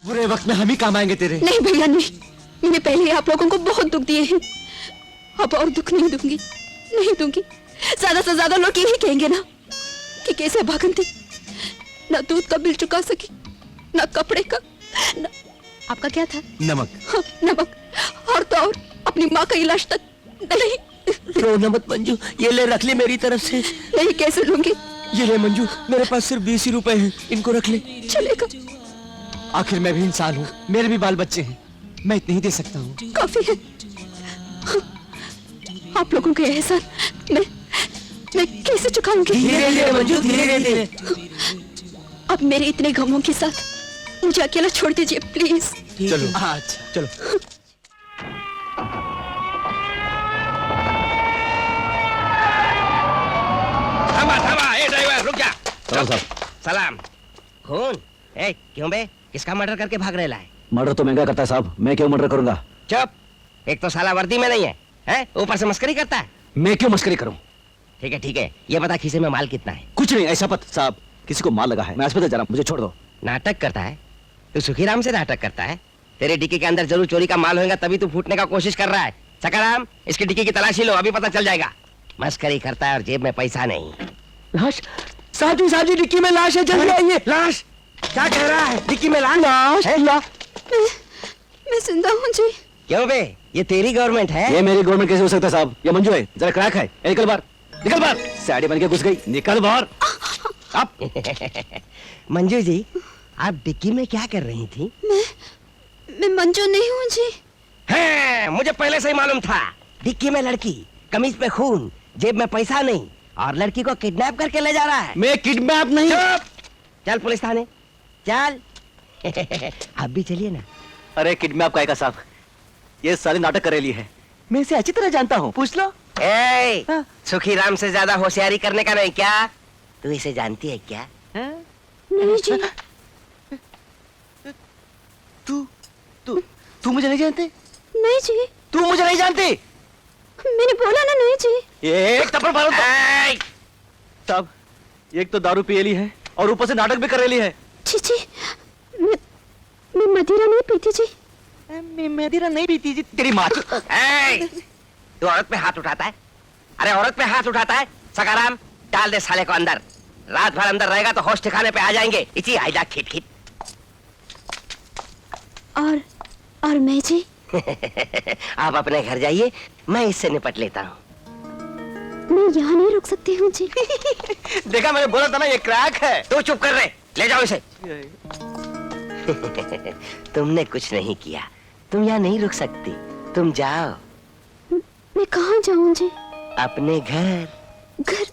बुरे वक्त में हम ही काम आएंगे तेरे। नहीं भैया नहीं, मैंने पहले ही आप लोगों को बहुत दुख दिए हैं, अब और दुख नहीं दूंगी, नहीं दूंगी। ज्यादा से ज्यादा लोग यही कहेंगे ना कि कैसे भागंती ना दूध का बिल चुका सकी, ना कपड़े का, ना... आपका क्या था? नमक। हाँ, नमक। और तो और अपनी माँ का इलाज तक नहीं। रोना मत मंजू, ये ले रख ले मेरी तरफ से। नहीं कैसे लूंगी? ये ले मंजू, मेरे पास सिर्फ 20 ही रुपए हैं, इनको रख ले। चलेगा। आखिर मैं भी इंसान हूँ, मेरे भी बाल बच्चे हैं, मैं इतने ही दे सकता हूँ। काफी है। हाँ, आप लोगों के एहसान मैं कैसे चुकाऊंगी? धीरे धीरे मंजू, धीरे धीरे। अब मेरे इतने गमों के साथ मुझे अकेला छोड़ दीजिए प्लीज। चलो। अच्छा चलो। थामा थामा, ए ड्राइवर रुक जा। सलाम साहब। सलाम। खून? ए क्यों बे, किसका मर्डर करके भाग रहा है? मर्डर तो महंगा करता है साहब, मैं क्यों मर्डर करूंगा? चुप, एक तो साला वर्दी में नहीं है, हैं? ऊपर से मस्करी करता है। मैं क्यों मस्करी करूं? ठीक है, ये बता खीसे में माल कितना है? कुछ नहीं, ऐसा पत साहब, किसी को माल लगा है, मैं अस्पताल जा रहा हूं, मुझे छोड़ दो। नाटक करता है तू? सुखीराम से नाटक करता है? तेरे डिक्की के अंदर जरूर चोरी का माल होगा, तभी तू फूटने का कोशिश कर रहा है। सकाराम, इसकी डिक्की की तलाशी लो, अभी पता चल जाएगा। मस्करी करता है और जेब में पैसा नहीं। लाश साहब जी, डिक्की में लाश है, जल्दी आइए। लाश? क्या कह रहा है? डिक्की में लाश? मैं जिंदा हूँ जी। क्यों बे, ये तेरी गवर्नमेंट है? ये मेरी गवर्नमेंट कैसे हो सकता है साहब? ये मंजू है, जरा क्रैक है। ए, निकल बाहर, निकल बाहर। साड़ी बन के घुस गई, निकल बाहर। आप मंजू जी, आप डिक्की में क्या कर रही थी? मैं मंजू नहीं हूँ जी। है, मुझे पहले से ही मालूम था। डिक्की में लड़की, कमीज पे खून, जेब में पैसा नहीं, और लड़की को किडनैप करके ले जा रहा है। मैं किडनैप नहीं। चुप! चल पुलिस थाने, चल। आप भी चलिए ना। अरे किडनैप का साहब, ये साले नाटक कर रही है, मैं इसे अच्छी तरह जानता हूँ, पूछ लो। ए, सुखीराम से ज्यादा होशियारी करने का नहीं क्या? तू इसे जानती है क्या? नहीं जी। तू मुझे नहीं जानती? नहीं जी। तू मुझे नहीं जानती? मैंने बोला ना नहीं जी। एक थप्पड़ मारो साहब, एक तो दारू पियली है और ऊपर से नाटक भी कर रही है। जी मैं मदिरा नहीं पीती जी। मैं मदिरा नहीं पीती जी। तेरी माँ। तू औरत पे हाथ उठाता है? अरे औरत पे हाथ उठाता है? सकाराम, डाल दे साले को अंदर। रात भर अंदर रहेगा तो होश ठिकाने पे आ जाएंगे। इसी आइजा खिट खिट। और मैं जी? आप अपने घर जाइए, मैं इससे निपट लेता हूँ। मैं यहाँ नहीं रुक सकती हूँ जी। देखा, मैंने बोला था ना ये क्रैक है। तू चुप कर रहे, ले जाओ इसे। तुमने कुछ नहीं किया, तुम यहाँ नहीं रुक सकती, तुम जाओ। मैं कहाँ जाऊँ जी? अपने घर। घर?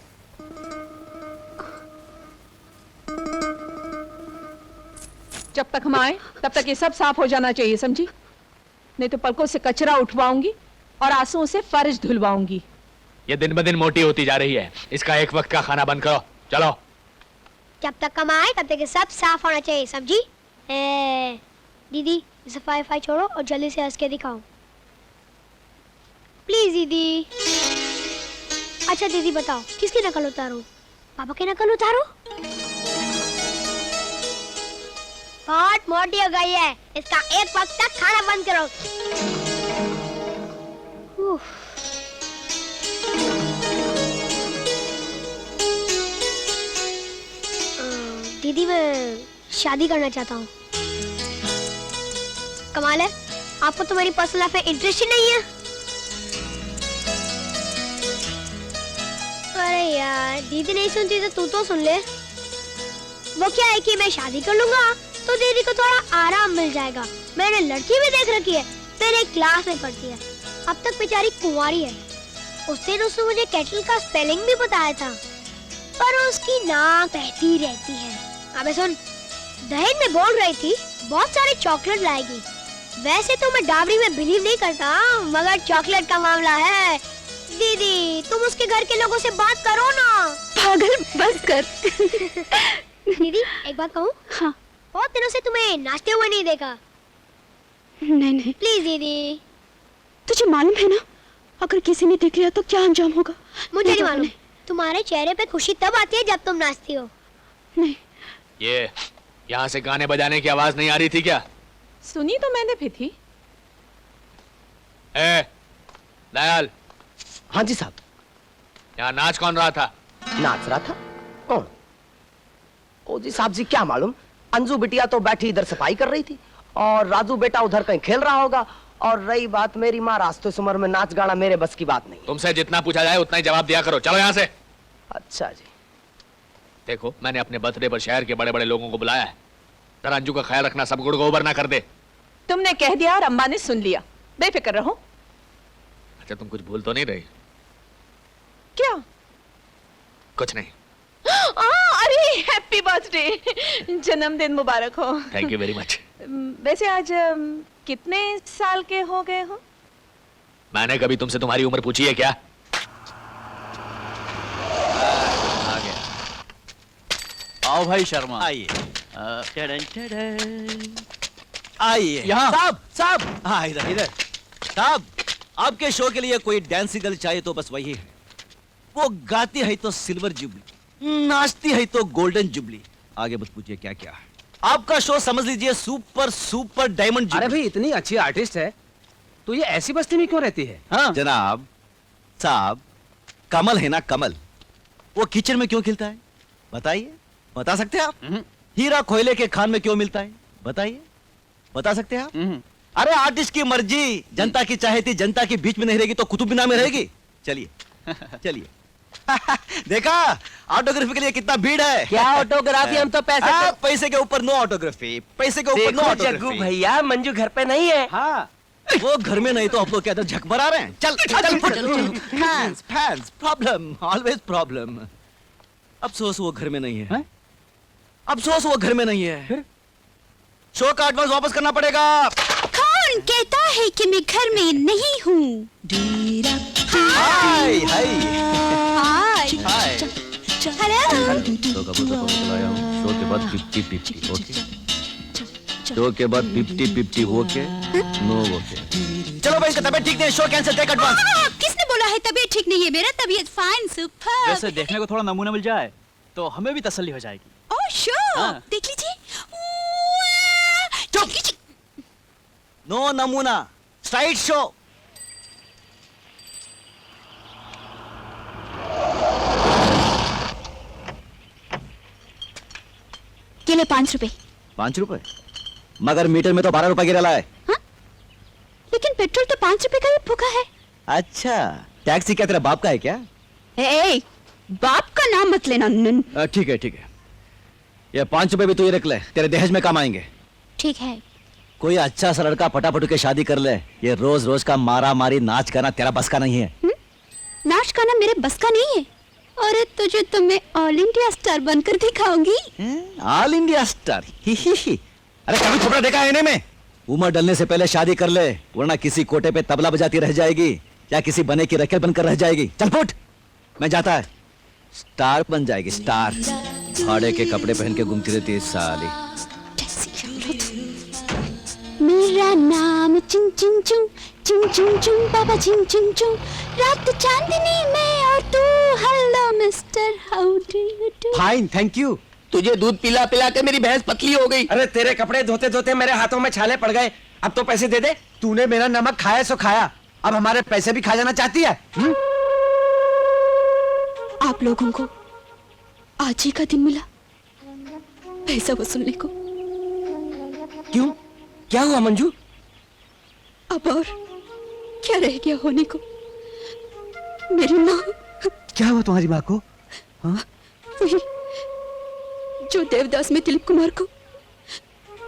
जब तक हम आए तब तक ये सब साफ हो जाना चाहिए, समझी? नहीं तो पलकों से कचरा उठवाऊंगी और आंसुओं से फर्श धुलवाऊंगी। ये दिन ब दिन मोटी होती जा रही है, इसका एक वक्त का खाना बंद करो, चलो। जब तक हम आए तब तक ये सब साफ होना चाहिए, समझी? दीदी सफाई छोड़ो और जल्दी से हंस के दिखाओ प्लीज दीदी। अच्छा दीदी बताओ, किसकी नकल उतारूं? पापा की नकल उतारूं? बहुत मोटी हो गई है, इसका एक वक्त तक खाना बंद करो। दीदी मैं शादी करना चाहता हूँ। कमाल है, आपको तो मेरी पर्सनल लाइफ में इंटरेस्ट ही नहीं है। अरे यार, दीदी नहीं सुनती तो तू सुन ले। वो क्या है कि मैं शादी कर लूंगा तो दीदी को थोड़ा आराम मिल जाएगा। मैंने लड़की भी देख रखी है, मेरे क्लास में पढ़ती है, अब तक बेचारी कुंवारी है। उस दिन उसने मुझे केटल का स्पेलिंग भी बताया था, पर उसकी नाक बहती रहती है। अबे सुन, दहेज में बोल रही थी बहुत सारे चॉकलेट लाएगी। वैसे तो मैं डाबरी में बिलीव नहीं करता, मगर चॉकलेट का मामला है। दीदी तुम उसके घर के लोगों से बात करो ना। पागल बस कर। दीदी एक बात कहूँ? हाँ। बहुत दिनों से तुम्हें नाचते हुए नहीं देखा। नहीं प्लीज दीदी। तुझे मालूम है ना, अगर किसी ने देख लिया तो क्या अंजाम होगा? मुझे नहीं मालूम। तुम्हारे चेहरे पे खुशी तब आती है जब तुम नाचती हो। नहीं। ये यहाँ से गाने बजाने की आवाज नहीं आ रही थी क्या? सुनी तो मैंने भी थी। ए, दयाल, हाँ जी साहब। यहाँ नाच कौन रहा था? नाच रहा था? कौन? ओ जी साहब जी, क्या मालूम। अंजू बिटिया तो बैठी इधर सफाई कर रही थी और राजू बेटा उधर कहीं खेल रहा होगा। और रही बात मेरी माँ, रास्ते उम्र में नाच गाना मेरे बस की बात नहीं। तुमसे जितना पूछा जाए उतना ही जवाब दिया करो। चलो यहाँ से। अच्छा जी। देखो, मैंने अपने बर्थडे पर शहर के बड़े बड़े लोगों को बुलाया है। जरा अंजू का ख्याल रखना, सब गुड़ गोबर ना कर दे। तुमने कह दिया और अम्मा ने सुन लिया, बेफिक्र रहो। अच्छा, तुम कुछ भूल तो नहीं रही? क्या? कुछ नहीं। अरे हैप्पी बर्थडे, जन्मदिन मुबारक हो। Thank you very much. वैसे आज कितने साल के हो गए हो? मैंने कभी तुमसे तुम्हारी उम्र पूछी है क्या? आ गया। आओ भाई शर्मा, आइए। आइए यहाँ। साहब। साहब, हाँ, इधर इधर। साहब, आपके शो के लिए कोई डांसी गर्ल चाहिए तो बस वही है। वो गाती है तो सिल्वर जुबली, नाचती है तो गोल्डन जुबली। आगे बस पूछिए क्या क्या। आपका शो समझ लीजिए सुपर सुपर डायमंड जुबली। अरे भाई, इतनी अच्छी आर्टिस्ट है तो ये ऐसी बस्ती में क्यों रहती है? हाँ जनाब साहब, कमल है ना कमल, वो किचन में क्यों खिलता है बताइए? बता सकते हैं आप? हीरा कोयले के खान में क्यों मिलता है बताइए? बता सकते हैं आप? अरे आर्टिस्ट की मर्जी, जनता की चाहे थी, जनता के बीच में नहीं रहेगी तो कुतुब मीनार में रहेगी। चलिए चलिए। देखा ऑटोग्राफी के लिए कितना भीड़ है। क्या ऑटोग्राफी? हम तो पैसे पैसे के ऊपर नो ऑटोग्राफी, पैसे के ऊपर नो देखो जग्गू ऑटोग्राफी। भैया, मंजू घर पे नहीं है। हाँ। वो घर में नहीं तो आप लोग क्या इधर झक मार रहे हैं? चल चल fans fans problem, always problem. अफसोस वो घर में नहीं है। अफसोस वो घर में नहीं है। शो का एडवांस वापस करना पड़ेगा। कौन कहता है कि मैं घर में नहीं हूँ? हाय हाय हाय। हाय। हेलो। शो का बहुत लाया हूँ। शो के बाद 50-50 ओके। शो के बाद 50-50 ओके, नो ओके। चलो भाई, इसका तबीयत ठीक नहीं है, शो कैंसिल, टेक एडवांस। किसने बोला है तबीयत ठीक नहीं है? मेरा तबीयत फाइन, सुपर। वैसे देखने को थोड़ा नमूना मिल जाए तो हमें भी तसल्ली हो जाएगी। ओह शो, हाँ। देख लीजिए। चुप। नो नमूना, स्ट्राइट शो। किलो 5 रुपए। 5 रुपए? मगर मीटर में तो 12 रुपए गिरा है। हाँ? लेकिन पेट्रोल तो 5 रुपए का ही फूका है। अच्छा, टैक्सी क्या तेरा बाप का है क्या? ए, बाप का नाम मत लेना। ठीक है ठीक है। ये 5 रुपए भी तू ये रख ले, तेरे दहेज में काम आएंगे। ठीक है। कोई अच्छा सा लड़का फटाफट के शादी कर ले। ये रोज रोज का मारा मारी नाच गाना तेरा बस का नहीं है। नाच गाना मेरे बस का नहीं है। और तुझे तो मैं ऑल इंडिया स्टार बनकर दिखाऊंगी। All India star? अरे कभी थोड़ा देखा है इन्हें में? उम्र डलने से पहले शादी कर ले, वरना किसी कोटे पे तबला बजाती रह जाएगी या किसी बने की रखेल बनकर रह जाएगी। चल फुट, मैं जाता है। स्टार बन जाएगी, स्टार। भाड़े के कपड़े पहन के घूमती रहती है साली। मेरा नाम चिंग चिंग चुंग, चिंग चिंग चुंग, बाबा चिंग चिंग चुंग। रात चांदनी में और तू, hello mister, how do you do? Fine, thank you. तुझे दूध पिला पिला के मेरी भैंस पतली हो गई। अरे तेरे कपड़े धोते धोते मेरे हाथों में छाले पड़ गए। अब तो पैसे दे दे। तूने मेरा नमक खाया सो खाया, अब हमारे पैसे भी खा जाना चाहती है? आप लोगों को आज ही का दिन मिला पैसा वसूलने को। क्यों? क्या हुआ मंजू? अब और क्या रह गया होने को? मेरी माँ। क्या हुआ तुम्हारी माँ को? वही जो देवदास में दिलीप कुमार को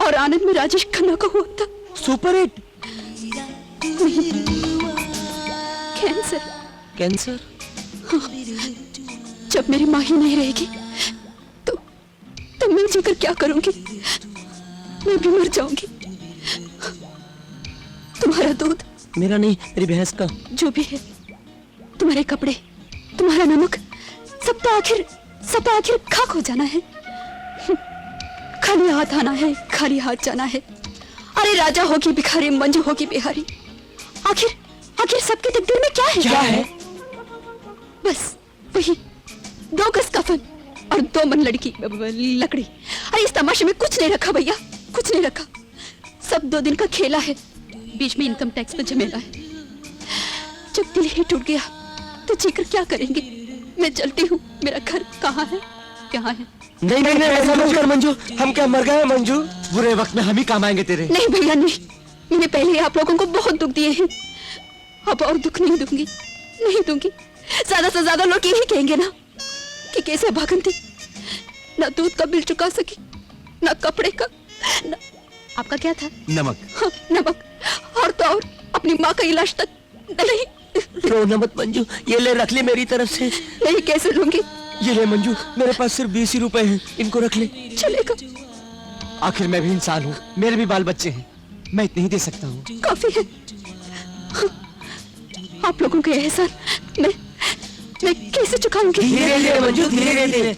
और आनंद में राजेश खन्ना को हुआ था। Super hit. कैंसर। कैंसर? जब मेरी माँ ही नहीं रहेगी तो मैं जीकर क्या करूंगी? मैं भी मर जाऊंगी। तुम्हारा दूध, मेरा नहीं, मेरी भैंस का। जो भी है, तुम्हारे कपड़े, तुम्हारा नमक, सब तो आखिर खाक हो जाना है। खाली हाथ आना है, खाली हाथ जाना है। अरे राजा होगी भिखारी, मंजू होगी बिहारी, आखिर सबके तकदीर में क्या है? बस वही 2 गज कफन और 2 मन लकड़ी। अरे इस तमाशे में कुछ नहीं रखा भैया, कुछ नहीं रखा। सब 2 दिन का खेला है, बीच में इनकम टैक्स का झमेला है। जब दिल ही टूट गया तो जीकर क्या करेंगे? मैं चलती हूँ। मेरा घर कहाँ है? कहाँ है? नहीं नहीं नहीं, ऐसा मत कर मंजू, हम क्या मर गए हैं मंजू? बुरे वक्त में हम ही काम आएंगे तेरे। नहीं भैया नहीं, मैंने पहले ही आप लोगों को बहुत दुख दिए हैं, अब और दुख नहीं दूंगी, नहीं दूंगी। ज्यादा से ज्यादा लोग यही कहेंगे ना कि कैसे भागन थी, ना दूध का बिल चुका सकी, ना कपड़े का, ना आपका क्या था? नमक। हाँ, नमक। और तो और अपनी माँ का इलाज तक नहीं। रोना मत मंजू, ये ले रख ले मेरी तरफ से। नहीं, कैसे लूंगी? ये ले मंजू, मेरे पास सिर्फ 20 ही रुपए हैं, इनको रख ले। चलेगा। आखिर मैं भी इंसान हूँ, मेरे भी बाल बच्चे हैं, मैं इतने ही दे सकता हूँ। काफी है। आप लोगों के एहसान मैं कैसे चुकाऊंगी? धीरे धीरे मंजू, धीरे धीरे।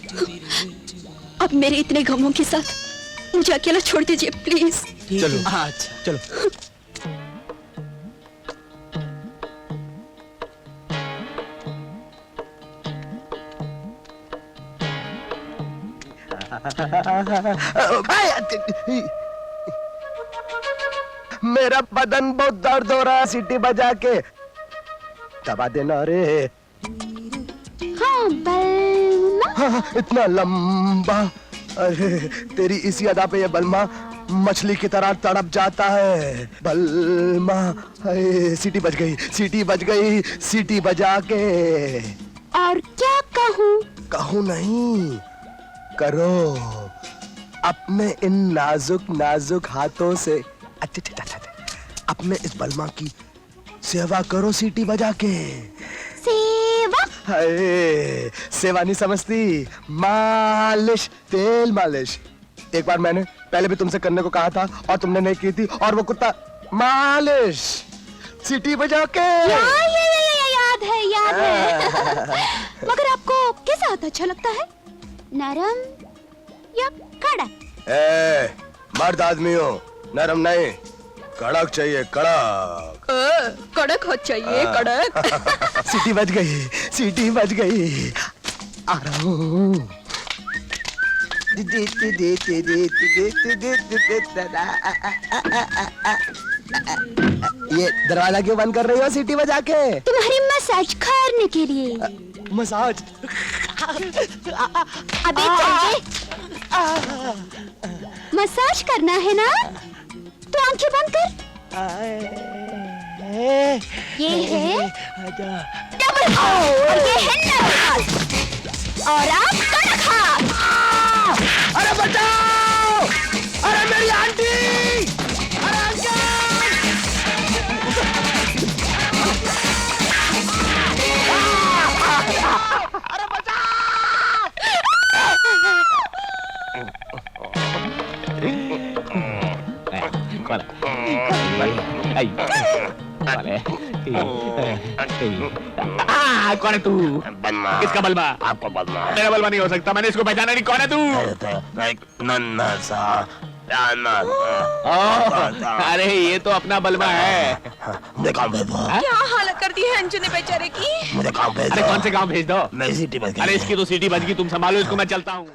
अब मेरे इतने गमों के साथ मुझे अकेला छोड़ दीजिए प्लीज। चलो अच्छा चलो। मेरा बदन बहुत दर्द हो रहा है, सीटी बजा के दबा देना रे। हाँ बलमा। हाँ, इतना लंबा। अरे तेरी इसी अदा पे ये बलमा मछली की तरह तड़प जाता है। बलमा, हाय, सीटी बज गई, सीटी बज गई, सीटी बजा के। और क्या कहूँ? कहूँ नहीं, करो। अपने इन नाजुक नाजुक हाथों से अपने इस बलमा की सेवा करो, सीटी बजा के। सेवा? हाय, सेवा नहीं समझती, मालिश, तेल मालिश। एक बार मैंने पहले भी तुमसे करने को कहा था और तुमने नहीं की थी, और वो कुत्ता मालिश सीटी बजा के। याद है। मगर आपको कैसा हाथ अच्छा लगता है, नरम या कड़क? मर्द आदमी हो, नरम नहीं, कड़क चाहिए, कड़क। कड़क हो चाहिए, कड़क। सीटी बज गई, सीटी बज गई, आ रहा हूँ। ये दरवाजा क्यों बंद कर रही हो सीटी बजा के? तुम्हारी मसाज करने के लिए। मसाज? अबे चल, मसाज करना है ना तो आंखें बंद कर। ये है डबल और ये है नॉर्मल, और आप कड़क हाथ। अरे बचाओ! अरे मेरी आंटी! अरे अंकल! अरे कौन है तू? बलमा। किसका बलमा? आपको बलमा। मेरा बलमा नहीं हो सकता, मैंने इसको पहचाना नहीं। कौन है तू? एक नन्हा सा अरे ये तो अपना बलमा है। मुझे काम भेज दो। क्या हालत कर दी है अंजू ने बेचारे की। मुझे काम भेज दो। अरे कौन से गांव भेज दो? मैं सीटी बज गई। अरे इसकी तो सीटी बज गई, तुम संभालो इसको, मैं चलता हूँ।